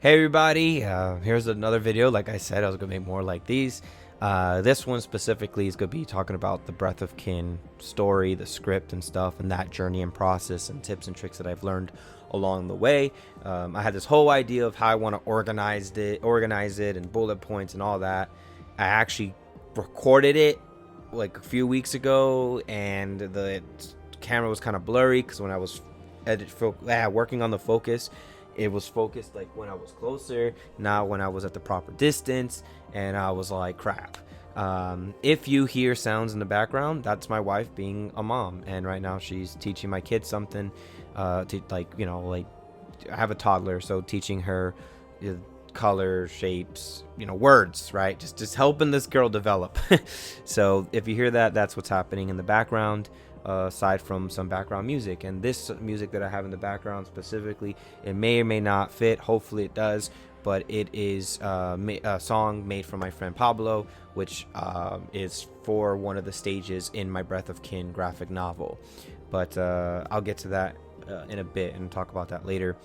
Hey everybody, here's another video. Like I said, I was gonna make more like these. This one specifically is gonna be talking about the Breath of Kin story, the script and stuff, and that journey and process and tips and tricks that I've learned along the way. I had this whole idea of how I want to organize it and bullet points and all that. I actually recorded it like a few weeks ago, and the camera was kind of blurry because when I was working on the focus, it was focused like when I was closer, not when I was at the proper distance, and I was like, crap. If you hear sounds in the background, that's my wife being a mom, and right now she's teaching my kid something. To like I have a toddler, so teaching her color, shapes, words, right? Just helping this girl develop. So if you hear that, that's what's happening in the background. Aside from some background music, and this music that I have in the background specifically, it may or may not fit. Hopefully it does, but it is a song made for my friend Pablo, which is for one of the stages in my Breath of Kin graphic novel. But I'll get to that in a bit and talk about that later.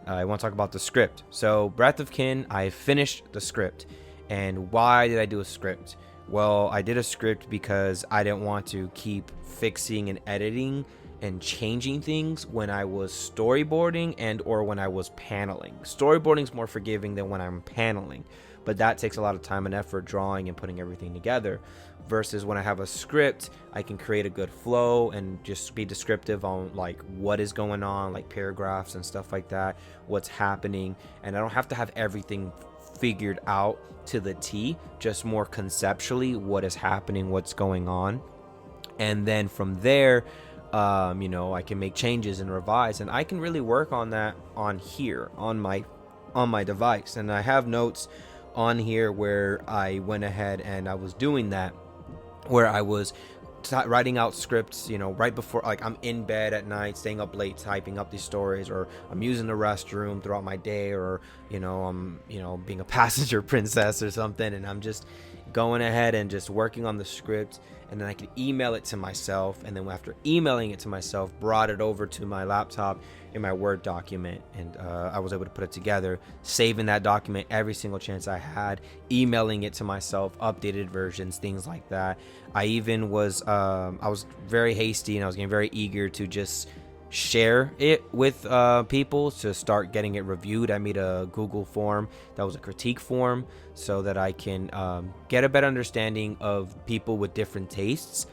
I want to talk about the script. So Breath of Kin, I finished the script. And why did I do a script? Well, I did a script because I didn't want to keep fixing and editing and changing things when I was storyboarding and or when I was paneling. Storyboarding is more forgiving than when I'm paneling, but that takes a lot of time and effort drawing and putting everything together. Versus when I have a script, I can create a good flow and just be descriptive on like what is going on, like paragraphs and stuff like that, what's happening, and I don't have to have everything figured out to the T, just more conceptually what is happening, what's going on. And then from there, I can make changes and revise, and I can really work on that on here on my device. And I have notes on here where I went ahead and I was doing that, where I was writing out scripts, right before, like I'm in bed at night, staying up late, typing up these stories, or I'm using the restroom throughout my day, or, I'm, being a passenger princess or something, and I'm just going ahead and just working on the script, and then I can email it to myself, and then after emailing it to myself, brought it over to my laptop in my Word document, and I was able to put it together, saving that document every single chance I had, emailing it to myself, updated versions, things like that. I even was I was very hasty, and I was getting very eager to just share it with people to start getting it reviewed. I made a Google form that was a critique form so that I can get a better understanding of people with different tastes,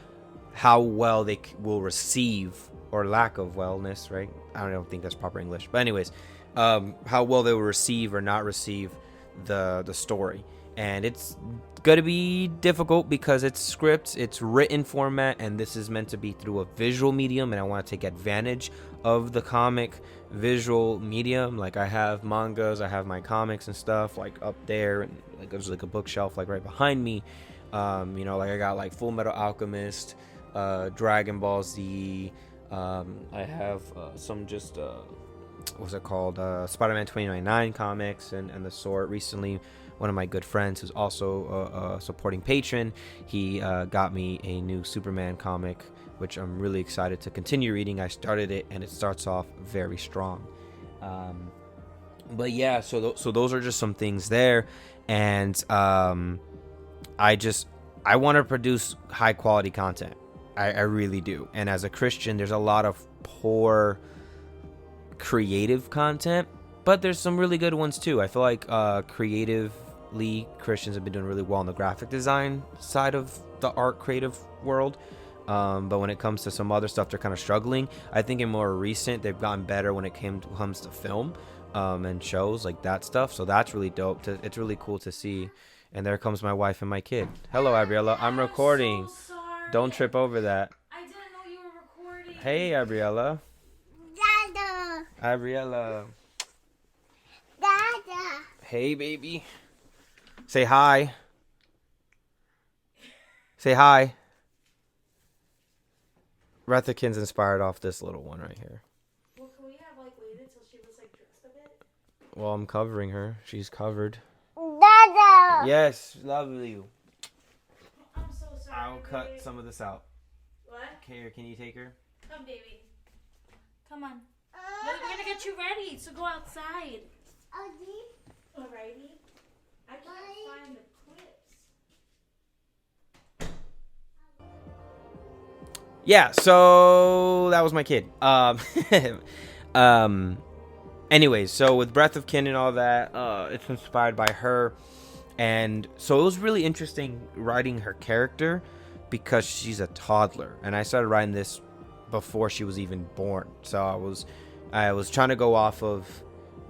how well they will receive, or lack of wellness, right? I don't think that's proper English, but anyways, how well they will receive or not receive the story. And it's gonna be difficult because it's script, it's written format, and this is meant to be through a visual medium, and I want to take advantage of the comic visual medium. Like I have mangas, I have my comics and stuff like up there, and like there's like a bookshelf like right behind me. Like I got like Full Metal Alchemist, Dragon Ball Z. I have some just what's it called, Spider-Man 2099 comics and the sort. Recently, one of my good friends who's also a supporting patron, he got me a new Superman comic, which I'm really excited to continue reading. I started it and it starts off very strong. But yeah, so those are just some things there, and I want to produce high quality content. I really do. And as a Christian, there's a lot of poor creative content, but there's some really good ones too. I feel like creatively Christians have been doing really well on the graphic design side of the art creative world. But when it comes to some other stuff, they're kind of struggling. I think in more recent, they've gotten better when it comes to film and shows like that stuff. So that's really dope. It's really cool to see. And there comes my wife and my kid. Hello, Abriella. I'm recording. So sorry. Don't trip over that. I didn't know you were recording. Hey, Abriella. Dada. Abriella. Dada. Hey, baby. Say hi. Say hi. Breath of Kin's inspired off this little one right here. Well, can we have waited till she was dressed a bit? Well, I'm covering her. She's covered. Dada. Yes, love you. I'm so sorry. I'll cut baby. some of this out. What? Okay, can you take her? Come, baby. Come on. We're gonna get you ready, so go outside. Alrighty. I can't find the clips. Yeah, so that was my kid. Anyways, so with Breath of Kin and all that, it's inspired by her. And so it was really interesting writing her character because she's a toddler. And I started writing this before she was even born. So I was trying to go off of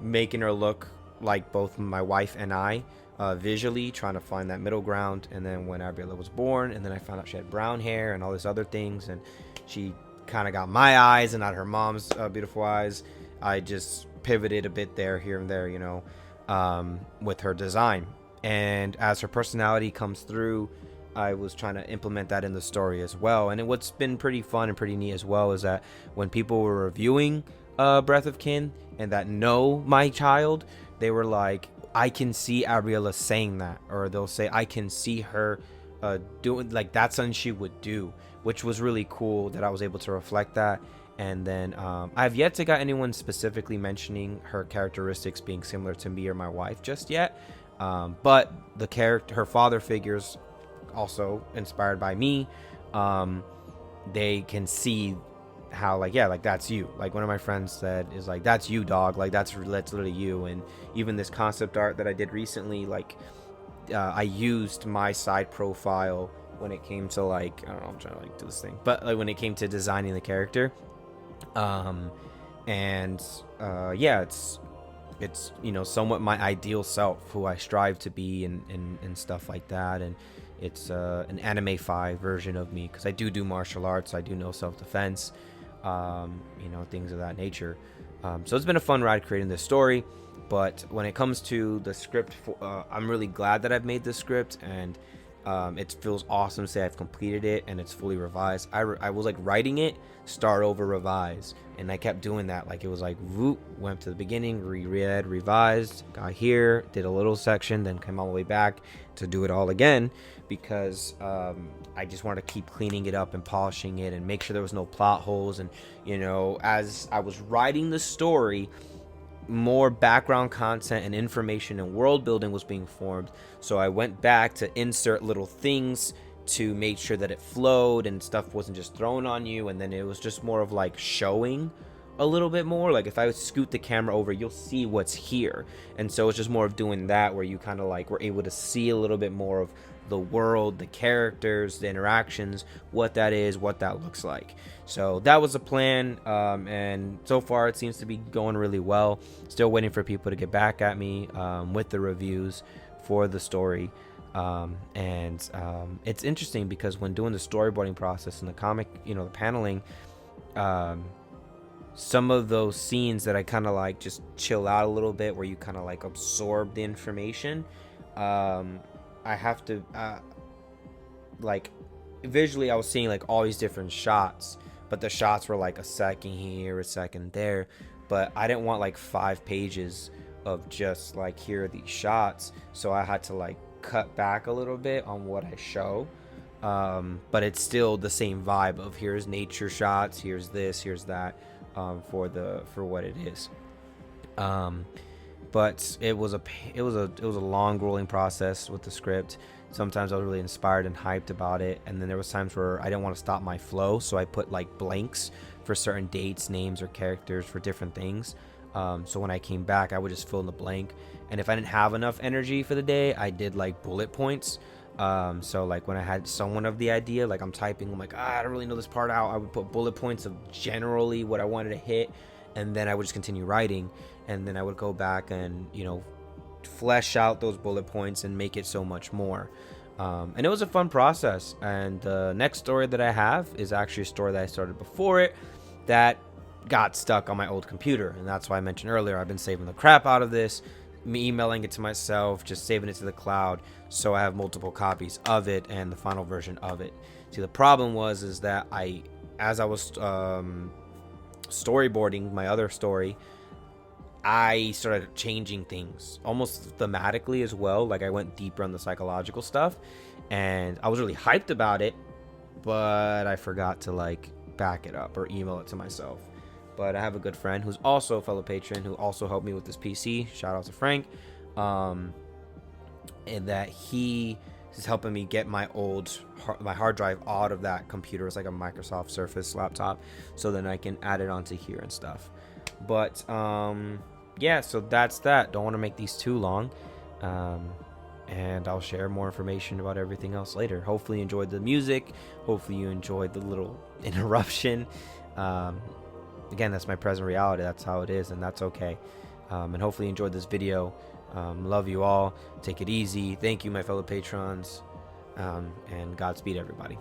making her look like both my wife and I, visually, trying to find that middle ground. And then when Ariella was born, and then I found out she had brown hair and all these other things, and she kind of got my eyes and not her mom's beautiful eyes, I just pivoted a bit there, here and there, with her design. And as her personality comes through, I was trying to implement that in the story as well. And what's been pretty fun and pretty neat as well is that when people were reviewing Breath of Kin and that know my child, they were like, I can see Ariella saying that, or they'll say, I can see her doing, like, that's something she would do, which was really cool that I was able to reflect that. And then I've yet to got anyone specifically mentioning her characteristics being similar to me or my wife just yet. But the character, her father figures, also inspired by me. They can see how, like, yeah, like, that's you. Like, one of my friends said is like, that's you, dog. Like, that's literally you. And even this concept art that I did recently, like, I used my side profile when it came to, like, I don't know, I'm trying to like do this thing, but like when it came to designing the character. Yeah, it's somewhat my ideal self, who I strive to be, and stuff like that. And it's an anime-fi version of me, because I do martial arts, I do know self-defense, things of that nature. So it's been a fun ride creating this story. But when it comes to the script, I'm really glad that I've made this script, and it feels awesome to say I've completed it and it's fully revised. I was like writing it, start over, revise, and I kept doing that. Like, it was like, whoop, went to the beginning, reread, revised, got here, did a little section, then came all the way back to do it all again, because I just wanted to keep cleaning it up and polishing it and make sure there was no plot holes. And as I was writing the story, more background content and information and world building was being formed, so I went back to insert little things to make sure that it flowed and stuff wasn't just thrown on you. And then it was just more of like showing a little bit more, like if I would scoot the camera over, you'll see what's here. And so it's just more of doing that, where you kind of like were able to see a little bit more of the world, the characters, the interactions, what that is, what that looks like. So that was a plan, and so far it seems to be going really well. Still waiting for people to get back at me with the reviews for the story. It's interesting because when doing the storyboarding process and the comic, the paneling, some of those scenes that I kind of like just chill out a little bit, where you kind of like absorb the information, I have to like visually I was seeing like all these different shots, but the shots were like a second here, a second there, but I didn't want like 5 pages of just like, here are these shots. So I had to like cut back a little bit on what I show, but it's still the same vibe of, here's nature shots, here's this, here's that, for what it is. But it was a long, grueling process with the script. Sometimes I was really inspired and hyped about it, and then there was times where I didn't want to stop my flow, so I put like blanks for certain dates, names, or characters for different things. So when I came back, I would just fill in the blank, and if I didn't have enough energy for the day, I did like bullet points. So like when I had someone of the idea, like I'm typing, I'm like, I don't really know this part out, I would put bullet points of generally what I wanted to hit, and then I would just continue writing, and then I would go back and flesh out those bullet points and make it so much more. And it was a fun process. And the next story that I have is actually a story that I started before it that got stuck on my old computer, and that's why I mentioned earlier I've been saving the crap out of this, me emailing it to myself, just saving it to the cloud, so I have multiple copies of it and the final version of it. See, the problem is that as I was storyboarding my other story, I started changing things almost thematically as well. Like I went deeper on the psychological stuff, and I was really hyped about it, but I forgot to like back it up or email it to myself. But I have a good friend who's also a fellow patron who also helped me with this PC. Shout out to Frank. and that he is helping me get my my hard drive out of that computer. It's like a Microsoft Surface laptop, so then I can add it onto here and stuff. But yeah, so that's that. Don't want to make these too long, and I'll share more information about everything else later. Hopefully you enjoyed the music. Hopefully you enjoyed the little interruption. Again, that's my present reality. That's how it is, and that's okay. And hopefully you enjoyed this video. Love you all. Take it easy. Thank you, my fellow patrons. And Godspeed, everybody.